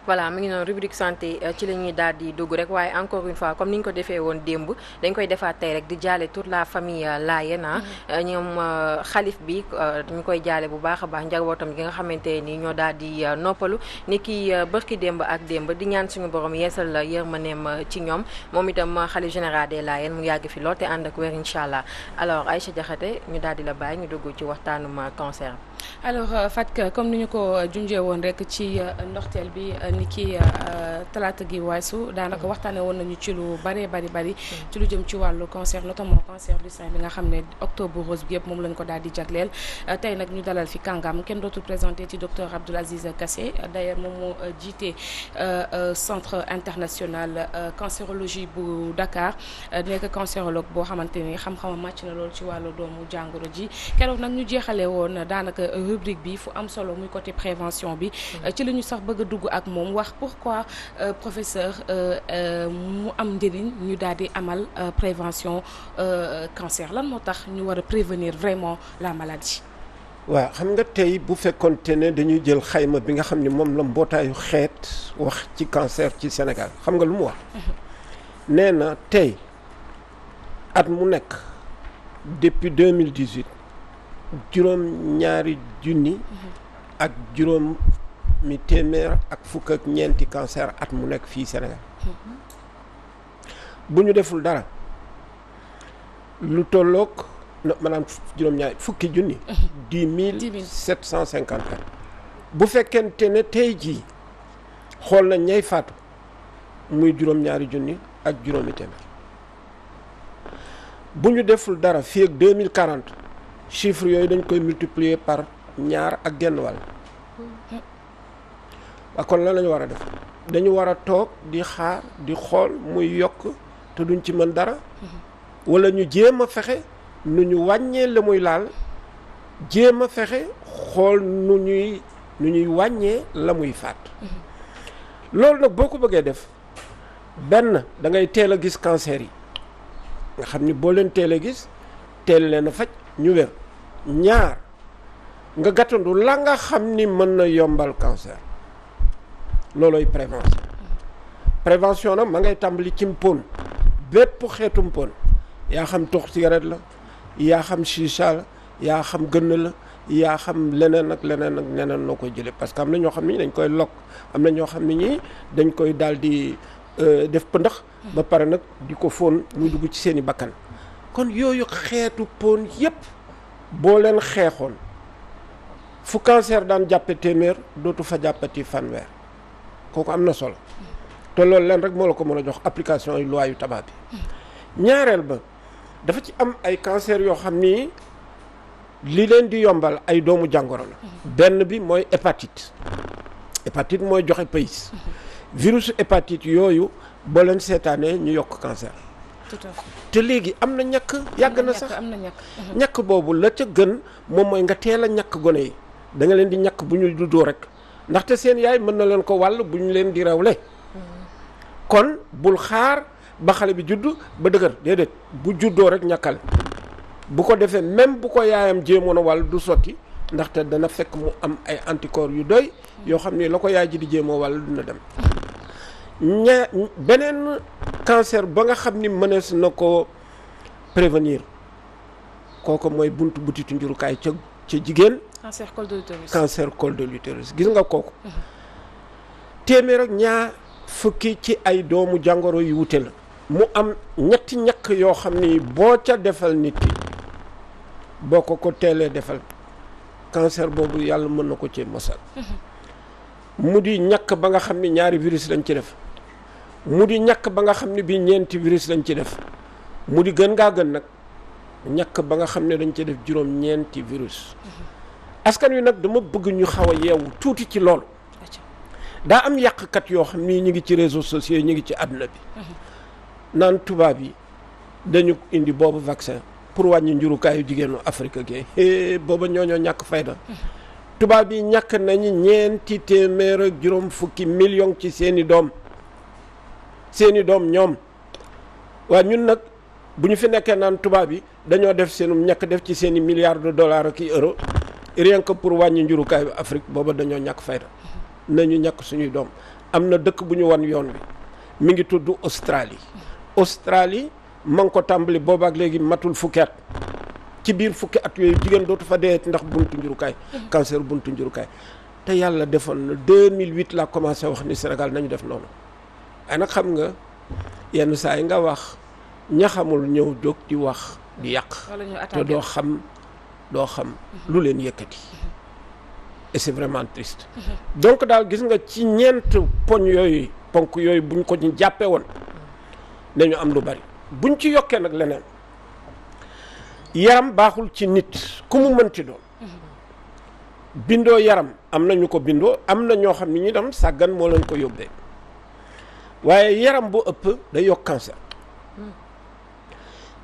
voilà mu ngi noonu rubrique santé ci la ñuy daal di dugg rek waaye encore une fois comme ni ñu ko defee woon démb dañ koy defaat tey rek di jaale toute la famille Layène ñoom xalif bi ñu koy jaale bu baax a baax njabootam gi nga xamante ni ñoo daal di noppalu ni ki bërki démb ak démb di ñaan suñu borom yeesal yërmaneem ci ñoom moom itam xalif général des Layènes mu yàgg fi lool te ànd ak wér incha allah alors Aïcha Diakhaté ñu daal di la bàyyi ñu dugg ci waxtaanum cancer. alors Fatou comme ni ñu ko junjee woon rek ci ndoxteel bi ni ki talaata gi weesu daanaka waxtaanee woon nañu ci lu bari ci lu jëm ci wàllu cancer notamment cancer du sein bi nga xam ne octobre rose bi yëpp moom lañ ko daal di jagleel tey nag ñu dalal fi kàngam kenn dootul présenté ci docteur Abdoul Aziz Kassé d'ailleurs moom moo jiite centre international cancérologie bu Dakar nekk cancérologue boo xamante ni xam-xamam màcc na loolu ci wàllu doomu jàngoro ji keroog nag ñu jeexalee woon daanaka rubrique bi fu am solo muy côté prévention bi ci la ñu sax bëgg a dugg ak moom wax pourquoi professeur mu am njëriñ ñu daal di amal prévention cancer lan moo tax ñu war a prévenir vraiment la maladie. waaw xam nga tey bu fekkoonte ne dañuy jël xayma bi nga xam ne moom la mbootaayu xeet wax ci cancer ci Sénégal xam nga lu mu wax nee na tey at mu nekk depuis 2018 juróom ñaari junni ak juróom mi téeméer ak fukk ak ñeenti cancer at mu nekk fii Sénégal bu ñu deful dara lu tolloog maanaam juróom ñaari fukki junni 10 750 bu fekkente ne tey jii xool nañ ñay faatu muy juróom ñaari junni ak juróomi téeméer bu ñu deful dara fii ak 2040 chiffre yooyu dañ koy multiplier par ñaar ak genn wàll waaw kon lan la ñu war a def dañu war a toog di xaar di xool muy yokk te duñ ci mën dara wala ñu jéem a fexe nu ñu wàññee la muy laal jéem a fexe xool nu ñuy wàññee la muy faat loolu nag boo ko bëggee def benn da ngay teel a gis cancer yi nga xam ni boo leen teel a gis teel leen a faj ñu wér ñaar nga gàttandu la nga xam ni mën na yombal cancer loolooy prévention nag ma ngay tàmbali ci mpon bépp xeetu mpon yaa xam tox cigarette la yaa xam chicha la yaa xam gën la yaa xam leneen ak neneen noo koy jëlee parce que am na ñoo xam ni dañ koy lokk am na ñoo xam ne ñi dañ koy daal di def pëndax ba pare nag di ko fóon muy dugg ci seen i bakkan kon yooyu xeetu pon yépp boo leen xeexoon fu cancer daan jàppe téeméer dootu fa jàppati fanweer kooku am na solo te loolu leen rek moo la ko mën a jox application yu loi yu tabac bi ñaareel ba dafa ci am ay cancer yoo xam ni li leen di yombal ay doomu jàngoro la benn bi mooy hépatite mooy joxe pays virus hépatite yooyu boo leen seetaanee ñu yokk cancer tout à fait te léegi am na ñàkk yàgg na sax am na ñàkk boobu la ca gën moom mooy nga teel a ñàkk gone yi da nga leen di ñàkk bu ñu juddoo rek ndaxte seen yaay mën na leen ko wàll bu ñu leen di rewle kon bul xaar ba xale bi judd ba dëgër déedéet bu juddoo rek ñàkkal bu ko defee même bu ko yaayam jéemoon a wàll du sotti ndaxte dana fekk mu am ay anticorps yu doy yoo xam ni la ko yaay ji di jéemoo wàll dina dem beneen cancer ba nga xam ni mënees na ko prévenir kooku mooy buntu butitu njurukaay ca jigéen cancer col de l'utérus gis nga kooku téeméer ak ñaar fukki ci ay doomu jàngoro yu wute la mu am ñetti ñàkk yoo xam ni boo ca defal nit ki boo ko teelee defal cancer boobu yàlla mën na ko ci mosal mu di ñàkk ba nga xam ni ñaari virus lañ ci def mu di ñàkk ba nga xam ne bii ñeenti virus lañ ci def mu di gën ngaa gën nag ñàkk ba nga xam ne dañ ci def juróom-ñeenti virus askan wi nag dama bëgg ñu xaw a yeewu tuuti ci loolu daa am yàqkat yoo xam ni ñu ngi ci réseaux sociaux ñu ngi ci àdduna bi naan tubaab yi dañu indi boobu vaccin pour wàññi njurukaayu jigéenu Afrique gi booba ñooñoo ñàkk fayda tubaab yi ñàkk nañu ñeenti téeméer ak juróom fukki million ci seeni doom ñoom waa ñun nag bu ñu fi nekkee naan tubaab yi dañoo def seenum ñàkk def ci seeni milliards de dollars ak i euro rien que pour wàññi njurukaayu Afrique booba dañoo ñàkk fayda nañu ñàkk suñuy doom am na dëkk bu ñu wan yoon bi mi ngi tudd Australie. Australie ma ngi ko tàmbali boobaak léegi matul fukki at ci biir fukki at yooyu jigéen dootu fa dee ndax buntu njurukaay cancer buntu njurukaay te yàlla defoon na 2008 laa commencé wax ni Sénégal nañu def noonu ay nag xam nga yenn saa yi nga wax ña xamul ñëw jóg di wax di yàq te doo xam lu leen yëkkati et c'est vraiment triste donc daal gis nga ci ñeent ponk yooyu buñ ko ñu jàppee woon dañu am lu bari buñ ci yokkee nag leneen yaram baaxul ci nit ku mu mënti doon bindoo yaram am na ñu ko bindoo am na ñoo xam ni ñi dem sàggan moo leen ko yóbbee waaye yaram bu ëpp day yokk cancer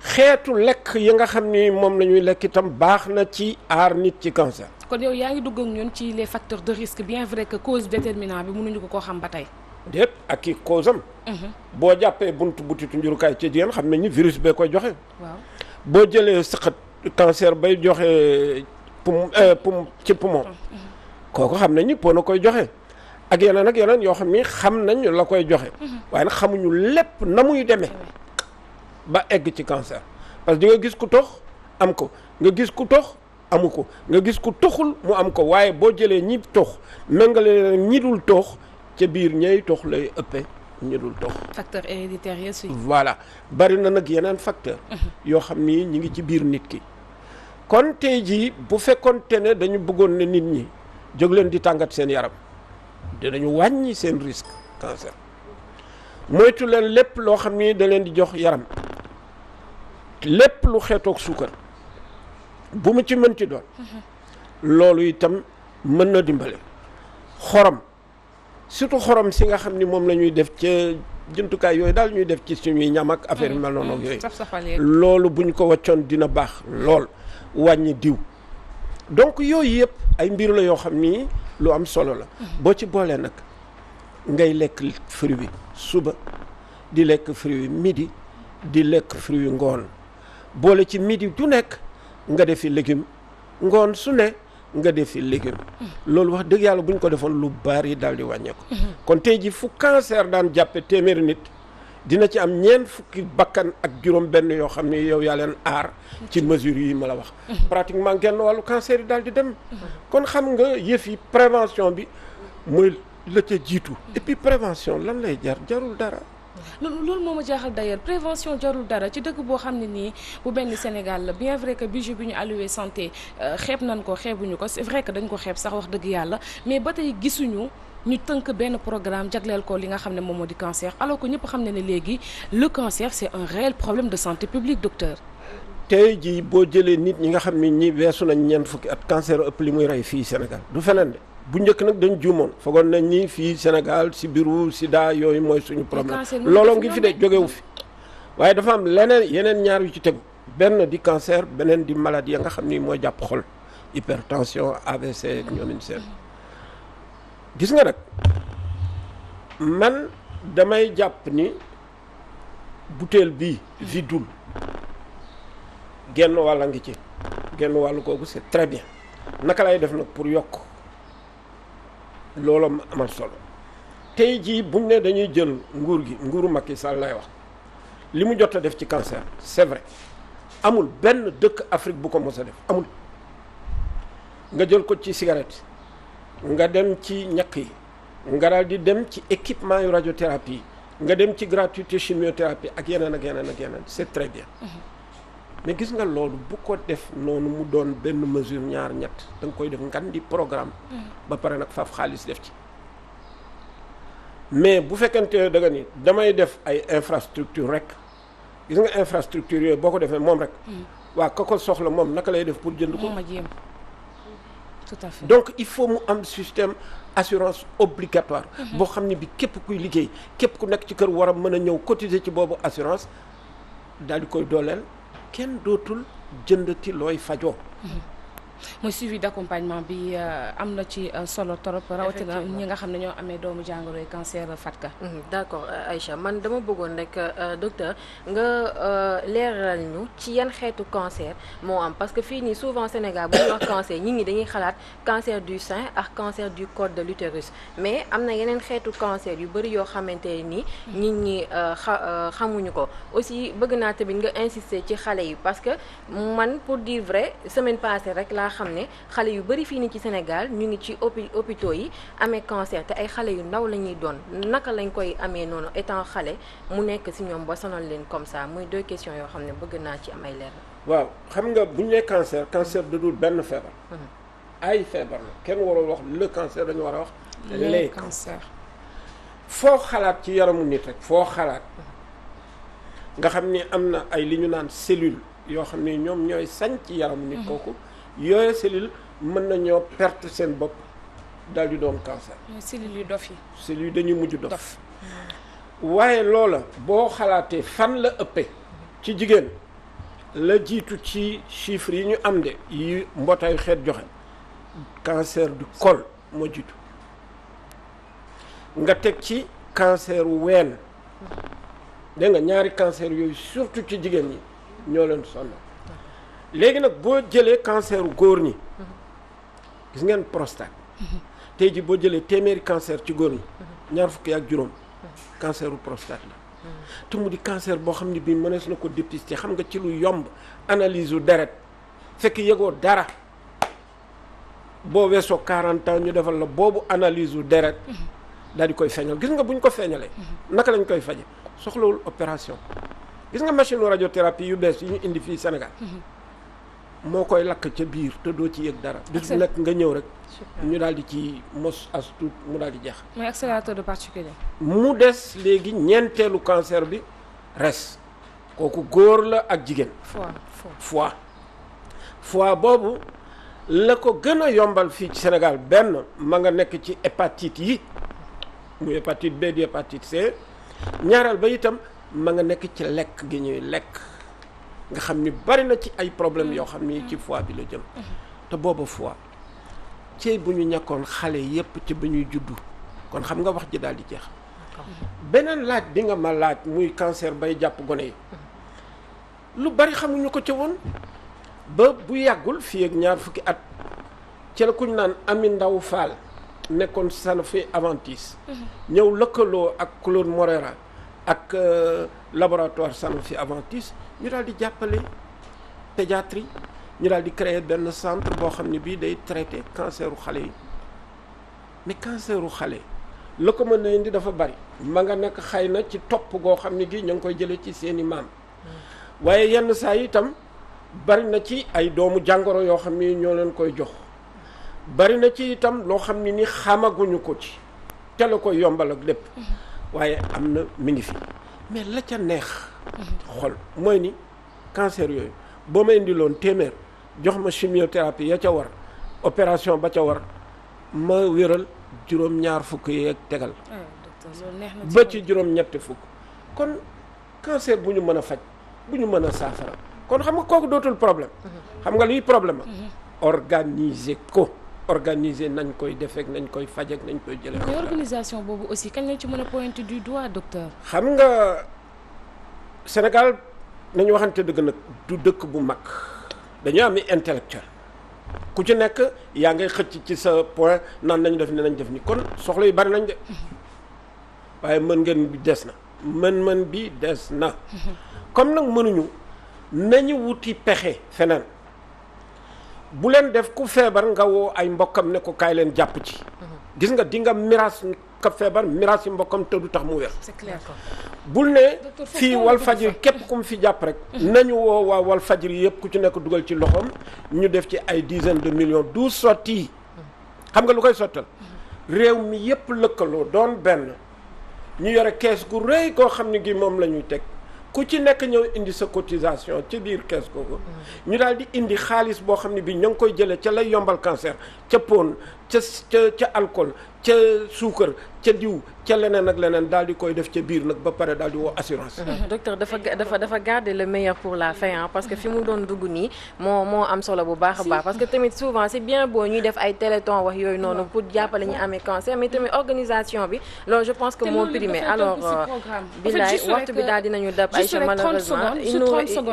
xeetu lekk yi nga xam ni moom la ñuy lekk itam baax na ci aar nit ci cancer. kon yow yaa ngi dugg ak ñun ci les facteurs de risque bien vrai que cause déterminante bi mënuñu ko koo xam ba tey. déet ak i cause am. boo jàppee butitu njurukaay ci jigéen xam nañ ni virus bee koy joxe. waaw boo jëlee sëqat cancer bay joxe poumon ci poumon. kooku xam nañ ni po na koy joxe. ak yeneen yoo xam ni xam nañ la koy joxe. waaye nag xamuñu lépp na muy demee. ba egg ci cancer parce que di nga gis ku tox am ko nga gis ku tox amu ko nga gis ku toxul mu am ko waaye boo jëlee ñi tox méngale ñi dul tox ca biir ñay tox lay ëppee ñi dul tox. facteur héréditaire yi aussi. voilà bari na nag yeneen facteur yoo xam ni ñi ngi ci biir nit ki kon tey jii bu fekkoonte ne dañu bëggoon ne nit ñi jóg leen di tàngat seen yaram dinañu wàññi seen risque cancer moytu leen lépp loo xam ni da leen di jox yaram lépp lu xeetoog suukar bu mu ci mënti doon loolu itam mën na dimbale xorom surtout xorom si nga xam ni moom la ñuy def ca jumtukaay yooyu daal ñuy def ci suñuy ñam ak affaire yu mel noonu ak yooyu loolu bu ñu ko waccoon dina baax lool wàññi diw donc yooyu yëpp ay mbir la yoo xam ni lu am solo la boo ci boolee nag ngay lekk fruit suba di lekk fruit midi di lekk fruit ngoon boole ci midi du nekk nga defi légume ngoon su ne nga defi légume loolu wax dëgg yàlla bu ñu ko defoon lu bari daal di wàññeeku kon tey ji fu cancer daan jàppe téeméeri nit dina ci am ñeent fukki bakkan ak juróom benn yoo xam ne yow yaa leen aar ci mesures yi ma la wax pratiquement genn wàllu cancer yi daal di dem kon xam nga yëf yi prévention bi muy la ca jiitu et puis prévention lan lay jarul dara loolu moo ma jaaxal d'ailleurs prévention jarul dara ci dëkk boo xam ne nii bu benn Sénégal la bien vrai que budget bi ñu alloué santé xeeb nañ ko xeebuñu ko c'est vrai que dañ ko xeeb sax wax dëgg yàlla mais ba tey gisuñu ñu tënk benn programme jagleel ko li nga xam ne moom moo di cancer alors que ñëpp xam ne ne léegi le cancer c'est un réel problème de santé publique docteur. tey jii boo jëlee nit ñi nga xam ne ñi weesu nañ ñeent fukki at cancer ëpp li muy rey fii Sénégal du feneen de bu njëkk nag dañ juumoon foogoon nañ ni fii Sénégal si biiru sida yooyu mooy suñu problème looloo ngi fi de jógewu fi waaye dafa am yeneen ñaar yu ci tegu benn di cancer beneen di maladie ya nga xam ni mooy jàpp xol hypertension AVC ak ñoomin seen gis nga nag man damay jàpp ni butéel bii vidul genn wàlla ngi ci genn wàllu kooku c'est très bien naka lay def nag pour yokk loolu amal solo tey jii buñ ne dañuy jël nguuru Macky Sall lay wax li mu jot a def ci cancer c'est vrai amul benn dëkk Afrique bu ko mos a def amul nga jël ko ci cigarette nga dem ci ñàkk yi nga daal di dem ci équipement yu radiothérapie nga dem ci gratuité chimiothérapie ak yeneen c'est très bien mais gis nga loolu bu ko def noonu mu doon benn mesure ñaar ñett da nga koy def ngan di programme ba pare nag faaf xaalis def ci mais bu fekkente da nga ni damay def ay infrastructure rek gis nga infrastructure yooyu boo ko defee moom rek waa ka ko soxla moom naka lay def pour jënd ko tout à fait. donc il faut mu am système assurance obligatoire boo xam ne bi képp kuy liggéey képp ku nekk ci kër war a mën a ñëw cotiser ci boobu assurance daal di koy dooleel kenn dootul jëndati looy fajoo mooy suivi d'accompagnement bi am na ci solo torop rawatina ñi nga xam ne ñoo amee doomu jàngoroy cancer Fatka. D'accord Aïcha man dama bëggoon rek docteur nga leeral ñu ci yan xeetu cancer moo am parce que fii nii souvent Sénégal bu ñuy wax cancer ñi dañuy xalaat cancer du sein ak cancer du col de l'utérus mais am na yeneen xeetu cancer yu bëri yoo xamante ni nit ñi xamuñu ko aussi bëgg naa tamit nga insister ci xale yi parce que man pour dire vrai semaine passée rek laa xam ne xale yu bëri fii nii ci Sénégal ñu ngi ci hôpitaux yi amee cancer te ay xale yu ndaw la ñuy doon naka lañ koy amee noonu étant xale mu nekk ci ñoom ba sonal leen comme ça muy 2 questions yoo xam ne bëgg naa ci am ay leer. waaw xam nga bu ñu nee cancer da dul benn feebar. ay feebar la kenn warul wax le cancer dañu war a wax. les cancers foo xalaat ci yaramu nit rek foo xalaat nga xam ni am na ay li ñu naan cellule yoo xam ni ñoom ñooy sañ ci yaramu nit kooku yooyu cellule mën na ñoo perte seen bopp daal di doon cancer. cellules yu dof yi. cellules yi dañuy mujj dof waaye loola boo xalaatee fan la ëppee ci jigéen la jiitu ci chiffres yi ñu am de yi mbootaayu xeet joxe cancer du col moo jiitu nga teg ci cancer wu ween dégg nga ñaari cancer yooyu surtout ci jigéen ñi ñoo leen sonn léegi nag boo jëlee cancer wu góor ñi gis ngeen prostate tey ji boo jëlee téeméeri cancer ci góor ñi ñaar fukki ak juróom cancer wu prostate la te mu di cancer boo xam ne bii mënees na ko dépister xam nga ci lu yomb analyse u deret fekk yëgoo dara boo weesoo 40 ans ñu defal la boobu analyse u deret daal di koy feeñal gis nga bu ñu ko feeñalee naka lañ koy faje soxlawul opération gis nga machine radiothérapie yu bees yi ñu indi fii Sénégal moo koy lakk ca biir te doo ci yëg dara bis bu nekk nga ñëw rek ñu daal di ci mos as tuut mu daal di jeex. mooy accélérateur de particules. mu des léegi ñeenteelu cancer bi res kooku góor la ak jigéen. foie boobu la ko gën a yombal fii ci Sénégal benn ma nga nekk ci hépatite yi muy hépatite B di hépatite C ñaareel ba itam ma nga nekk ci lekk gi ñuy lekk nga xam ni bari na ci ay problèmes yoo xam ni ci foie bi la jëm te booba foie ci bu ñu ñàkkoon xale yépp ci ba ñuy juddu kon xam nga wax ji daal di jeex beneen laaj bi nga ma laaj muy cancer bay jàpp gone yi lu bari xamuñu ko ca woon ba bu yàggul fii ak ñaar fukki at ci la kuñ naan Ami Ndaw Fall nekkoon Sanofi Aventis ñëw lëkkaloo ak Claude Morera ak laboratoire Sanofi Aventis ñu daal di jàppale pédiatrie ñu daal di créer benn centre boo xam ne bii day traité canceru xale yi mais canceru xale la ko mën a indi dafa bari ma nga nekk xëy na ci topp goo xam ne gi ñu ngi koy jëlee ci seeni maam waaye yenn saa yi itam bari na ci ay doomu jàngoro yoo xam ni ñoo leen koy jox bari na ci itam loo xam ne ni xamaguñu ko ci te la koy yombal ak lépp waaye am na mi ngi fi mais la ca neex xol mooy ni cancer yooyu boo ma indiloon téeméer jox ma chimiothérapie ya ca war opération ba ca war ma wéral juróom-ñaar fukk yeeg tegal ba ci juróom-ñetti fukk kon cancer bu ñu mën a faj bu ñu mën a saafara kon xam nga kooku dootul problème xam nga liy problème organiser ko organiser nañ koy defeek nañ koy faj ak nañ koy jëlee. mais organisation boobu aussi kañ lañ ci mën a pointer du doigt docteur. xam nga Sénégal nañu waxante dëgg nag du dëkk bu mag dañoo am intellectuel ku ci nekk yaa ngay xëcc ci sa point naan nañu def ni nañ def ni kon soxla yu bari nañ de waaye mën bi des na mën bi des na comme nag mënuñu nañu wuti pexe feneen bu leen def ku feebar nga woo ay mbokkam ne ko kaay leen jàpp ci gis nga di nga miraas ka feebar miraas yi mbokkam te du tax mu wér. C'est clair. bul ne fii Walfadjri képp ku mu fi jàpp rek nañu woo waa Walfadjri yëpp ku ci nekk dugal ci loxoom ñu def ci ay dizaines de millions du sotti xam nga lu koy sottal réew mi yëpp lëkkaloo doon benn ñu yore kees gu rëy koo xam ne gi moom la ñuy teg ku ci nekk ñëw indi sa cotisation ci biir kees googu ñu daal di indi xaalis boo xam ne bi ñoo ngi koy jëlee ca lay yombal cancer ca pon ca alcool ca suukar ca diw ca leneen ak leneen daal di koy def ca biir nag ba pare daal di woo assurance. docteur dafa garder le meilleur pour la fin parce que fi mu doon dugg nii moo am solo bu baax a baax parce que tamit souvent c'est bien beau ñuy def ay téléthon wax yooyu noonu pour jàppale ñu amee cancer mais tamit organisation bi loolu je pense que moo primé alors billaay waxtu bi daal dinañu dab Aïcha malheureusement il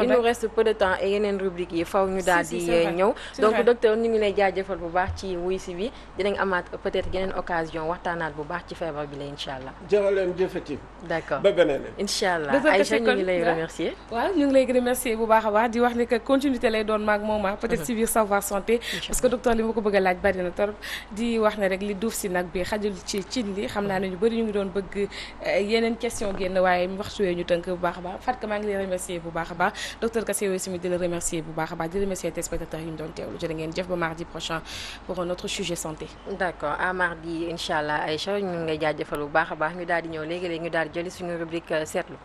nous reste peu de temps et yeneen rubrique yi faw ñu daal di ñëw donc docteur ñu ngi lay jaajëfal bu baax ci wuy si bi dinañ amaat peut-être yeneen occasion waxtaanaat bu baax ci feebar bi la incha allah. jërë leen jëfati. d'accord ba beneen incha allah Aïcha ñu ngi lay remercier. waaw ñu ngi lay remercier bu baax a baax di wax ni que continuité lay doon maag moom peut-être si biir savoir santé. parce que docteur li ma ko bëgg a laaj bari na torop di wax ne rek li duuf si nag bi xajul ci cin li xam naa ne ñu bëri ñu ngi doon bëgg yeneen question génn waaye waxtu wee ñu tënk bu baax a baax Fatou maa ngi lay remercier bu baax a baax docteur Kassé yooyu tamit di la remercier bu baax a baax di remercier téléspectateurs yi ñu doon teewlu jërë ngeen jëf ba mardi prochain pour un autre sujet santé. d'accord à mardi incha allah Aïcha ñu ngi lay jaajëfal bu baax a baax ñu daal di ñëw léegi-léegi ñu daal di jëli suñu rubrique seetlu